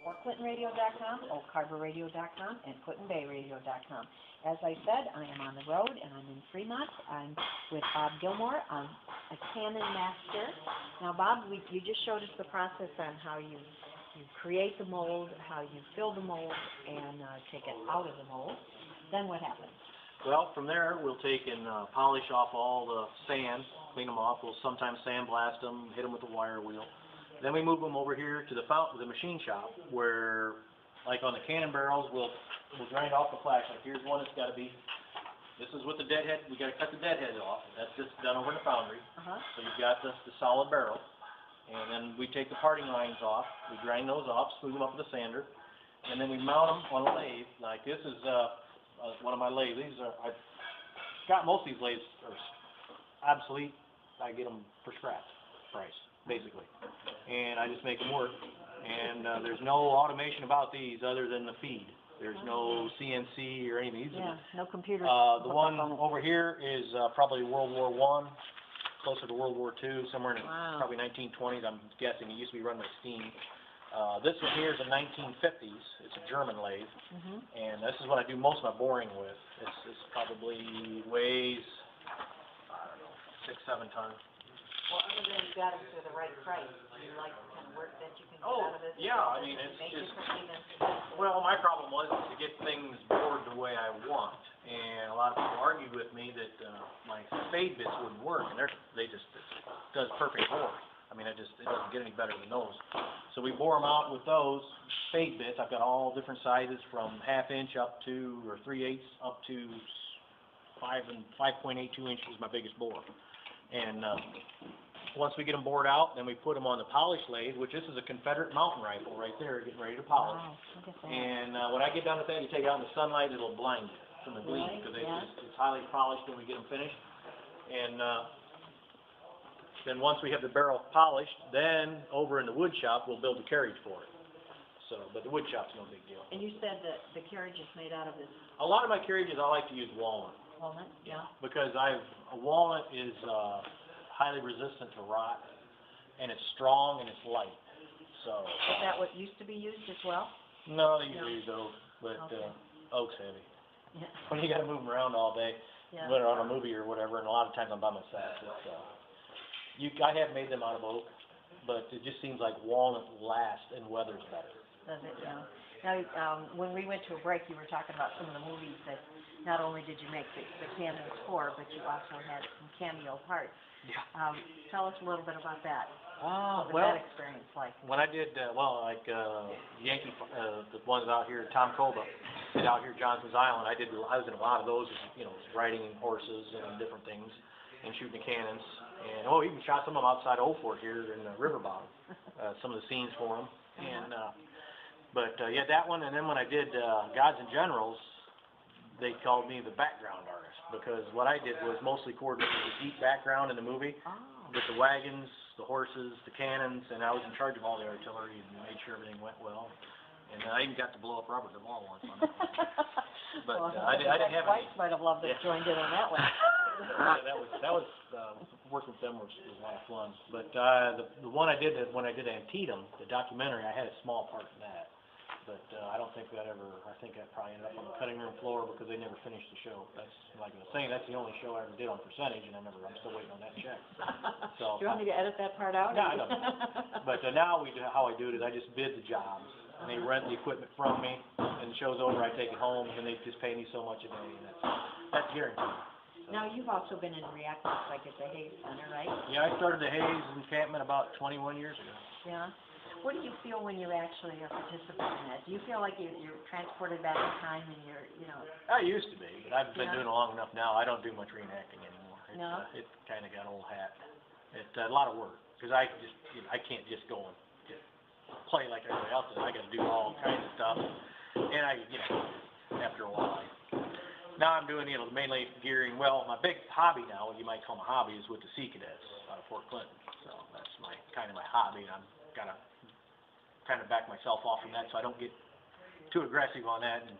or ClintonRadio.com, OakHarborRadio.com, and ClintonBayRadio.com. As I said, I am on the road, and I'm in Fremont. I'm with Bob Gillmor. I'm a cannon master. Now, Bob, you just showed us the process on how you create the mold, how you fill the mold, and take it out of the mold. Then what happens? Well, from there, we'll take and polish off all the sand, clean them off. We'll sometimes sandblast them, hit them with a wire wheel. Then we move them over here to the machine shop, where, like on the cannon barrels, we'll grind off the flash. Like here's one that's got to be. This is with the deadhead. We got to cut the deadhead off. That's just done over in the foundry. So you've got the solid barrel, and then we take the parting lines off. We grind those off, smooth them up with a sander, and then we mount them on a lathe. Like this is one of my lathes. These are I've got most of these lathes are obsolete. I get them for scrap price, basically, and I just make them work. And there's no automation about these other than the feed. There's no CNC or anything. No computer. The one over here is probably World War I, closer to World War II, somewhere in probably 1920s. I'm guessing. It used to be run by steam. This one here is a 1950s. It's a German lathe, and this is what I do most of my boring with. This probably weighs, I don't know, 6-7 tons. Well, other than you got it for the right price, do you like the kind of work that you can get out of it? Yeah, I mean, it's just, well, my problem was to get things bored the way I want, and a lot of people argue with me that my spade bits wouldn't work, and it does perfect bore. I mean, it doesn't get any better than those. So we bore them out with those spade bits. I've got all different sizes from 1/2 inch up to, or 3/8 up to 5.82 inches is my biggest bore. And once we get them bored out, then we put them on the polish lathe, which this is a Confederate mountain rifle right there, getting ready to polish. Wow, look at that. And when I get done with that, you take it out in the sunlight, it'll blind you from the gleam, because it's highly polished when we get them finished. And then once we have the barrel polished, then over in the wood shop, we'll build the carriage for it. So, but the wood shop's no big deal. And you said that the carriage is made out of this? A lot of my carriages, I like to use walnut. Walnut, yeah. Because a walnut is highly resistant to rot, and it's strong and it's light. So. Is that what used to be used as well? No, they usually use oak, but oak's heavy. Yeah. When you got to move them around all day, whether on a movie or whatever, and a lot of times I'm by myself. I have made them out of oak, but it just seems like walnut lasts and weathers better. Does it? Yeah. Now, when we went to a break, you were talking about some of the movies that not only did you make the cannons for, but you also had some cameo parts. Yeah. Tell us a little bit about that. What was that experience like? When I did, Yankee, the ones out here, Tom Koba, did out here Johnson's Island, I was in a lot of those, riding horses and different things, and shooting the cannons. And even shot some of them outside Old Fort here in the river bottom, some of the scenes for them. And that one. And then when I did Gods and Generals, they called me the background artist, because what I did was mostly coordinate the deep background in the movie with the wagons, the horses, the cannons, and I was in charge of all the artillery and made sure everything went well. And I even got to blow up Robert DeMall once on that one. But I didn't have any. Might have loved to have joined in on that one. that was working with them was a lot of fun. But the one I did when I did Antietam, the documentary, I had a small part in that. But I don't think I think that probably ended up on the cutting room floor because they never finished the show. That's, like I was saying, that's the only show I ever did on percentage, and I'm still waiting on that check. So, do you want me to edit that part out? No, I don't. But now how I do it is I just bid the jobs, and they rent the equipment from me, and the show's over, I take it home, and they just pay me so much a day, and that's guaranteed. So. Now, you've also been in reenactments, like at the Hayes Center, right? Yeah, I started the Hayes encampment about 21 years ago. Yeah. What do you feel when you actually are participating in that? Do you feel like you're transported back in time and you're, I used to be, but I've been doing it long enough now. I don't do much reenacting anymore. It kind of got old hat. It's a lot of work, because I can't just go and just play like everybody else does. I got to do all kinds of stuff, and after a while, now I'm doing, mainly gearing. Well, my big hobby now, what you might call my hobby, is with the Sea Cadets out of Fort Clinton. So that's my hobby, and I'm gotta kind of back myself off from that so I don't get too aggressive on that. And,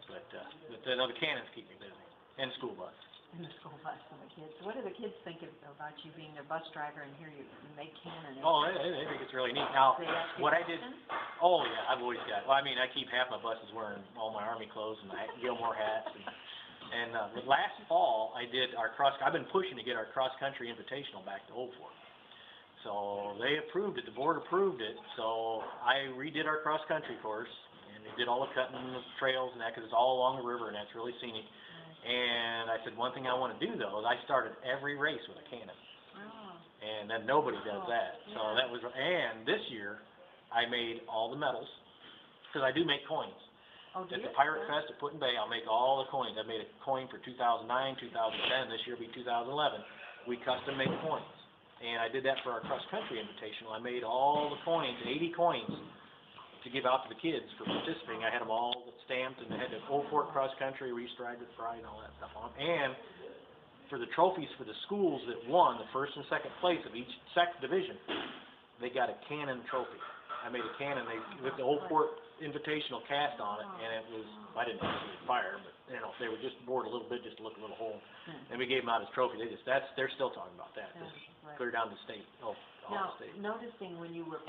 but the cannons keep me busy, and school bus. In the school bus and the kids. What do the kids think about you being their bus driver and here you make cannon? Oh, they think it's really neat. Now, They ask you what I did, questions? oh yeah, I've always got, well, I mean, I keep half my buses wearing all my Army clothes and my Gillmor hats. And last fall, I've been pushing to get our cross-country invitational back to Old Fort. So they approved it, the board approved it, so I redid our cross-country course, and they did all the cutting the trails and that, because it's all along the river, and that's really scenic. And I said, one thing I want to do, though, is I started every race with a cannon. Oh. And then nobody does that. So that was, and this year, I made all the medals, because I do make coins. Oh, do At you? the Pirate Fest at Put in Bay, I'll make all the coins. I made a coin for 2009, 2010, this year will be 2011. We custom make coins. And I did that for our cross-country invitational. I made all the coins, 80 coins, to give out to the kids for participating. I had them all stamped, and they had the Old Fort Cross Country, Restride with Pride, and all that stuff on them. And for the trophies for the schools that won the first and second place of each division, they got a cannon trophy. I made a cannon with the Old Fort Invitational cast on it, and it was, I didn't actually fire, but you know, they were just bored a little bit just to look a little hole. And we gave them out as trophy. They're still talking about that. Just clear down to state. Now, noticing when you were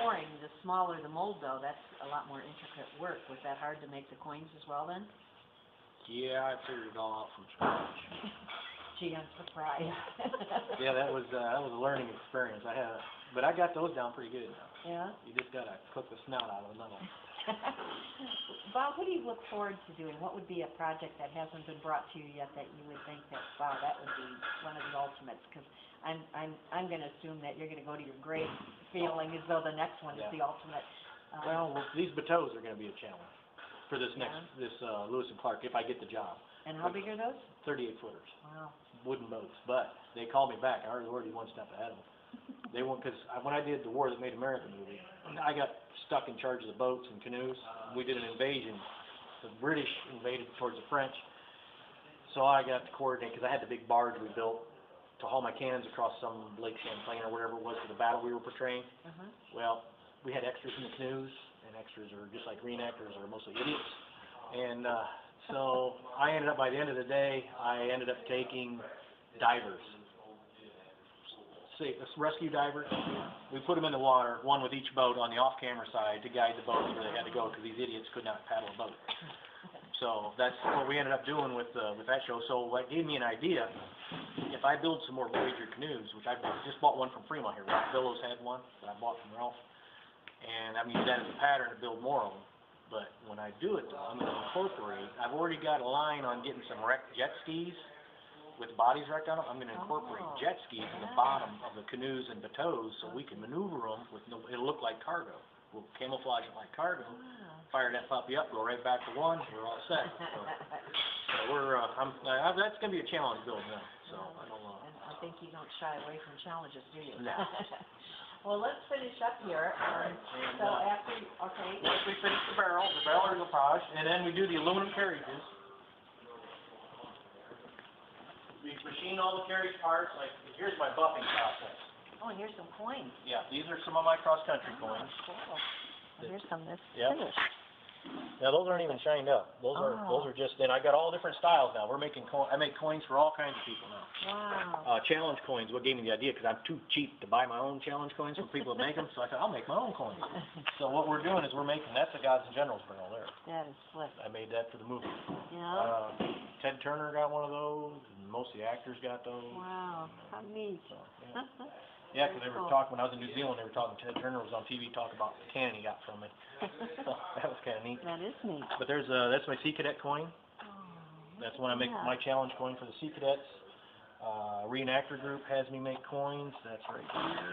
pouring, the smaller the mold, though, that's a lot more intricate work. Was that hard to make the coins as well, then? Yeah, I figured it all out from scratch. Gee, I'm surprised. Yeah, that was a learning experience. But I got those down pretty good now. Yeah? You just gotta cook the snout out of the metal. Bob, what do you look forward to doing? What would be a project that hasn't been brought to you yet that you would think that, wow, that would be one of the ultimates? Because I'm going to assume that you're going to go to your grave feeling as though the next one is the ultimate. Well, these bateaus are going to be a challenge for this Lewis and Clark, if I get the job. And how big are those? 38-footers. Wow. Wooden boats. But they called me back. I was already one step ahead of them. They won't, because when I did the War That Made America movie, I got stuck in charge of the boats and canoes. We did an invasion. The British invaded towards the French. So I got to coordinate, because I had the big barge we built to haul my cannons across some Lake Champlain or whatever it was for the battle we were portraying. Well, we had extras in the canoes, and extras are just like reenactors, are mostly idiots. And so I ended up, by the end of the day, I ended up taking divers. Rescue divers. We put them in the water, one with each boat on the off-camera side to guide the boats where they had to go, because these idiots could not paddle a boat. So that's what we ended up doing with that show. So what gave me an idea, if I build some more Voyager canoes, which I just bought one from Fremont here. Ralph Billows had one that I bought from Ralph, and I'm going to use that as a pattern to build more of them. But when I do it, though, I'm going to incorporate, I've already got a line on getting some wrecked jet skis with bodies wrecked on them. I'm going to incorporate jet skis in the bottom of the canoes and bateaus so we can maneuver them with it'll look like cargo. We'll camouflage it like cargo, fire that puppy up, go right back to one, we're all set. So we're, that's going to be a challenge building now. So I don't know. And I think you don't shy away from challenges, do you? No. Well, let's finish up here. So after, Once we finish the barrel is massaged, and then we do the aluminum carriages. We machine all the carriage parts, like, here's my buffing process. Oh, and here's some coins. Yeah, these are some of my cross-country coins. Cool. And here's some that's Yep. finished. Now, those aren't even shined up. Those are just, and I got all different styles now. We're making I make coins for all kinds of people now. Wow. Challenge coins, what gave me the idea, because I'm too cheap to buy my own challenge coins from people that make them, so I thought, I'll make my own coins. So what we're doing is we're making, that's the Gods and Generals barrel there. That is slick. I made that for the movie. Yeah. Ted Turner got one of those, and most of the actors got those. Wow. How neat. So, yeah. Yeah, because they were talking, when I was in New Zealand, they were talking, Ted Turner was on TV talking about the cannon he got from it. So that was kind of neat. That is neat. But there's that's my Sea Cadet coin. That's when I make my challenge coin for the Sea Cadets. Reenactor group has me make coins. That's right here.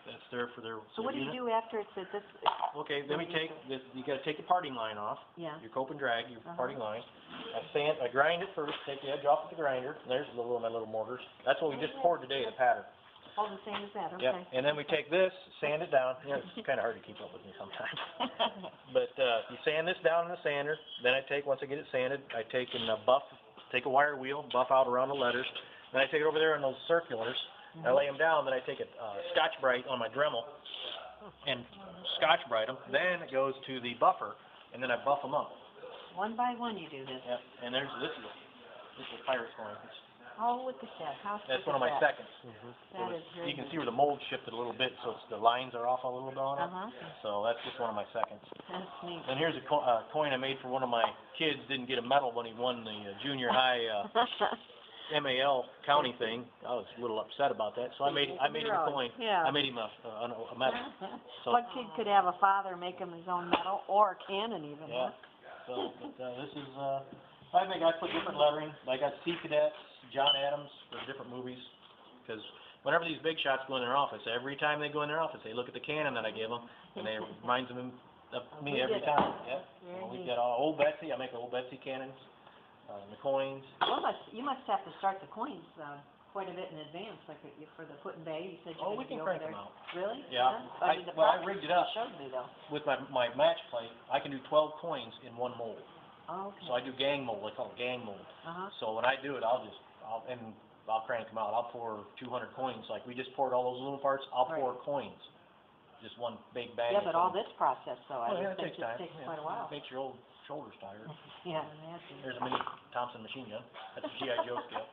That's there for their. So what do you do after it's at this? Okay, then we take this. You got to take the parting line off. Yeah. Your cope and drag, your parting line. I grind it first. Take the edge off with the grinder. There's my little mortars. That's what we just poured today. The pattern. Oh, the same as that. Okay. Yep. And then we take this, sand it down. Yeah, it's kind of hard to keep up with me sometimes. But you sand this down in the sander. Then once I get it sanded, I take take a wire wheel, buff out around the letters. Then I take it over there in those circulars. I lay them down. Then I take a Scotch-Brite on my Dremel and Scotch-Brite them. Then it goes to the buffer, and then I buff them up. One by one you do this. Yep. And this is a Pirate's coin. Oh, look at that, how That's slick one of is my that? seconds. That is very You can good. see where the mold shifted a little bit, so it's, the lines are off a little bit on it. Uh-huh, So that's just one of my seconds. that's neat. And here's a coin I made for one of my kids. Didn't get a medal when he won the junior high MAL county thing. I was a little upset about that, so I made him a coin. Yeah. I made him a medal. So, What kid could have a father make him his own medal, or a cannon even, yeah. huh? So, but this is, I think I put different lettering. I got Sea Cadets, John Adams for different movies, because whenever these big shots go in their office, every time they go in their office, they look at the cannon that I give them, and it reminds them of me every time. Yeah. Well, we've got Old Betsy. I make Old Betsy cannons, the coins. You must have to start the coins quite a bit in advance, like for the Put in Bay. You said you Oh, we can crank them out. Really? Yeah. I mean, the I process rigged it up. you showed me though. With my match plate, I can do 12 coins in one mold. Oh, okay. So I do gang mold. I call it gang mold. Uh-huh. So when I do it, I'll crank them out. I'll pour 200 coins. Like we just poured all those aluminum parts. I'll pour coins. Just one big bag. Yeah, but all this process though, I yeah, would think it takes time. takes quite a while. Makes your old shoulders tired. Yeah, imagine. There's a mini Thompson machine gun. That's a G.I. Joe scale.